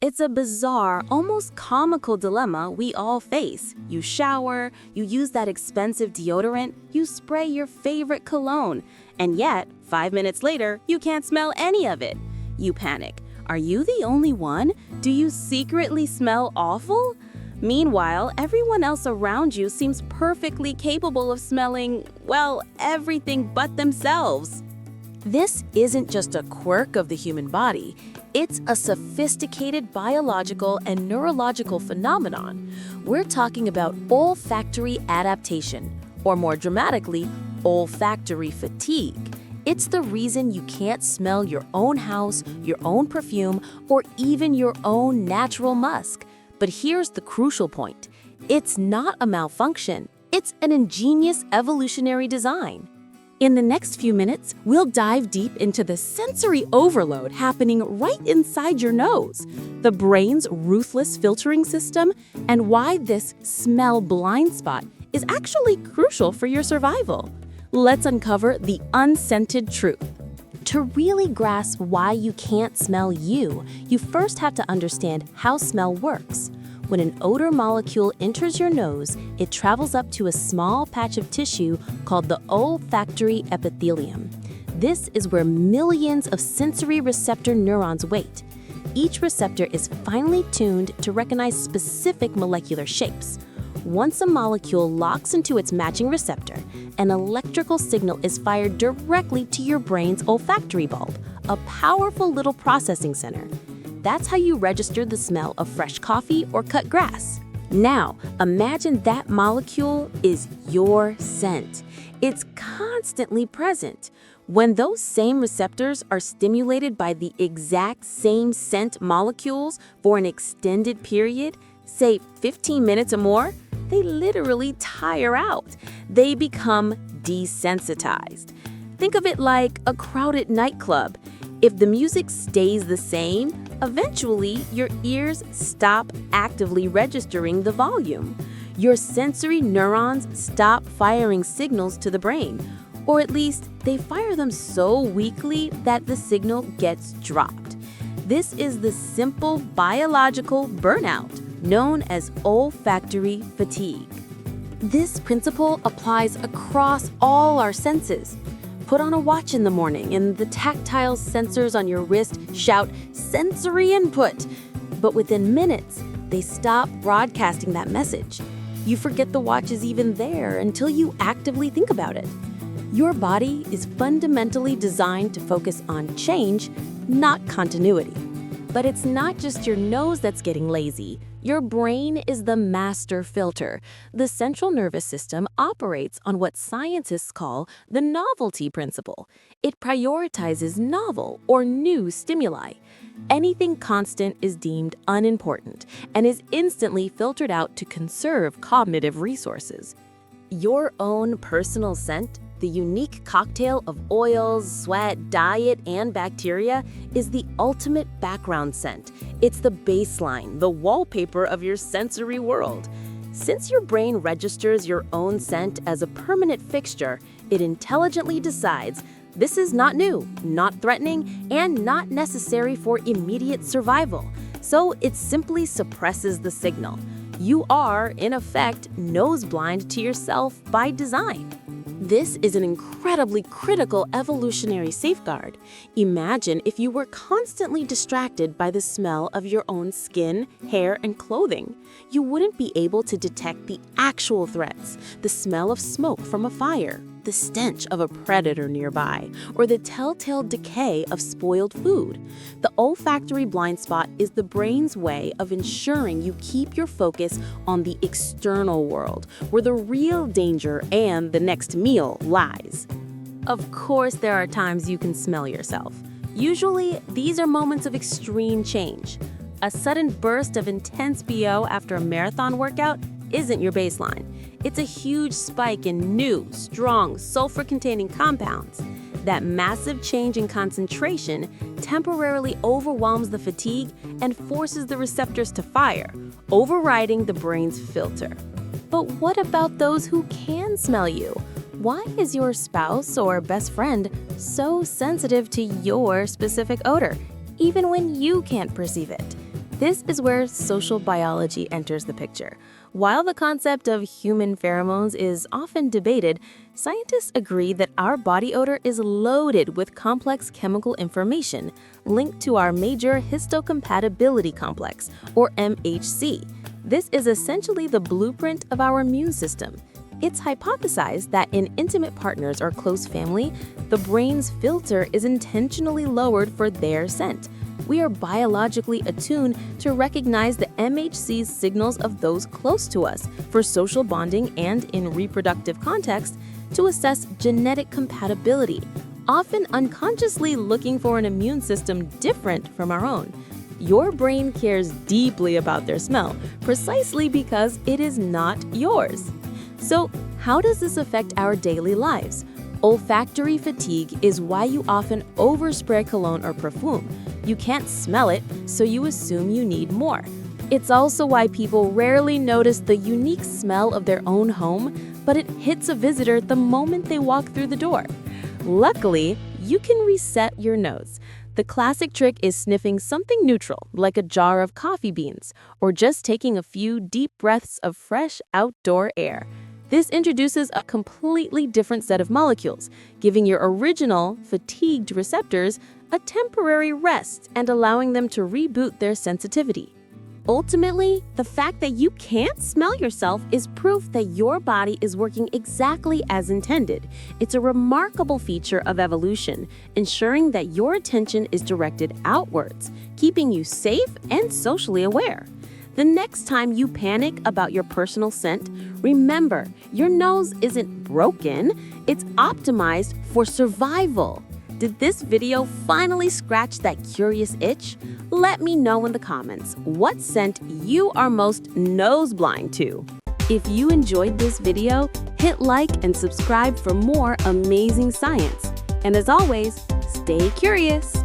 It's a bizarre, almost comical dilemma we all face. You shower, you use that expensive deodorant, you spray your favorite cologne, and yet, 5 minutes later, you can't smell any of it. You panic. Are you the only one? Do you secretly smell awful? Meanwhile, everyone else around you seems perfectly capable of smelling, well, everything but themselves. This isn't just a quirk of the human body. It's a sophisticated biological and neurological phenomenon. We're talking about olfactory adaptation, or more dramatically, olfactory fatigue. It's the reason you can't smell your own house, your own perfume, or even your own natural musk. But here's the crucial point. It's not a malfunction. It's an ingenious evolutionary design. In the next few minutes, we'll dive deep into the sensory overload happening right inside your nose, the brain's ruthless filtering system, and why this smell blind spot is actually crucial for your survival. Let's uncover the unscented truth. To really grasp why you can't smell you first have to understand how smell works. When an odor molecule enters your nose, it travels up to a small patch of tissue called the olfactory epithelium. This is where millions of sensory receptor neurons wait. Each receptor is finely tuned to recognize specific molecular shapes. Once a molecule locks into its matching receptor, an electrical signal is fired directly to your brain's olfactory bulb, a powerful little processing center. That's how you register the smell of fresh coffee or cut grass. Now, imagine that molecule is your scent. It's constantly present. When those same receptors are stimulated by the exact same scent molecules for an extended period, say 15 minutes or more, they literally tire out. They become desensitized. Think of it like a crowded nightclub. If the music stays the same, eventually your ears stop actively registering the volume. Your sensory neurons stop firing signals to the brain, or at least they fire them so weakly that the signal gets dropped. This is the simple biological burnout known as olfactory fatigue. This principle applies across all our senses. Put on a watch in the morning and the tactile sensors on your wrist shout sensory input. But within minutes, they stop broadcasting that message. You forget the watch is even there until you actively think about it. Your body is fundamentally designed to focus on change, not continuity. But it's not just your nose that's getting lazy. Your brain is the master filter. The central nervous system operates on what scientists call the novelty principle. It prioritizes novel or new stimuli. Anything constant is deemed unimportant and is instantly filtered out to conserve cognitive resources. Your own personal scent, the unique cocktail of oils, sweat, diet, and bacteria, is the ultimate background scent. It's the baseline, the wallpaper of your sensory world. Since your brain registers your own scent as a permanent fixture, it intelligently decides this is not new, not threatening, and not necessary for immediate survival. So it simply suppresses the signal. You are, in effect, nose-blind to yourself by design. This is an incredibly critical evolutionary safeguard. Imagine if you were constantly distracted by the smell of your own skin, hair, and clothing. You wouldn't be able to detect the actual threats, the smell of smoke from a fire, the stench of a predator nearby, or the telltale decay of spoiled food. The olfactory blind spot is the brain's way of ensuring you keep your focus on the external world, where the real danger and the next meal lies. Of course, there are times you can smell yourself. Usually, these are moments of extreme change. A sudden burst of intense BO after a marathon workout isn't your baseline. It's a huge spike in new, strong, sulfur-containing compounds. That massive change in concentration temporarily overwhelms the fatigue and forces the receptors to fire, overriding the brain's filter. But what about those who can smell you? Why is your spouse or best friend so sensitive to your specific odor, even when you can't perceive it? This is where social biology enters the picture. While the concept of human pheromones is often debated, scientists agree that our body odor is loaded with complex chemical information linked to our major histocompatibility complex, or MHC. This is essentially the blueprint of our immune system. It's hypothesized that in intimate partners or close family, the brain's filter is intentionally lowered for their scent. We are biologically attuned to recognize the MHC's signals of those close to us for social bonding and, in reproductive context, to assess genetic compatibility, often unconsciously looking for an immune system different from our own. Your brain cares deeply about their smell, precisely because it is not yours. So, how does this affect our daily lives? Olfactory fatigue is why you often overspray cologne or perfume. You can't smell it, so you assume you need more. It's also why people rarely notice the unique smell of their own home, but it hits a visitor the moment they walk through the door. Luckily, you can reset your nose. The classic trick is sniffing something neutral, like a jar of coffee beans, or just taking a few deep breaths of fresh outdoor air. This introduces a completely different set of molecules, giving your original, fatigued receptors a temporary rest and allowing them to reboot their sensitivity. Ultimately, the fact that you can't smell yourself is proof that your body is working exactly as intended. It's a remarkable feature of evolution, ensuring that your attention is directed outwards, keeping you safe and socially aware. The next time you panic about your personal scent, remember, your nose isn't broken, it's optimized for survival. Did this video finally scratch that curious itch? Let me know in the comments what scent you are most nose blind to. If you enjoyed this video, hit like and subscribe for more amazing science. And as always, stay curious.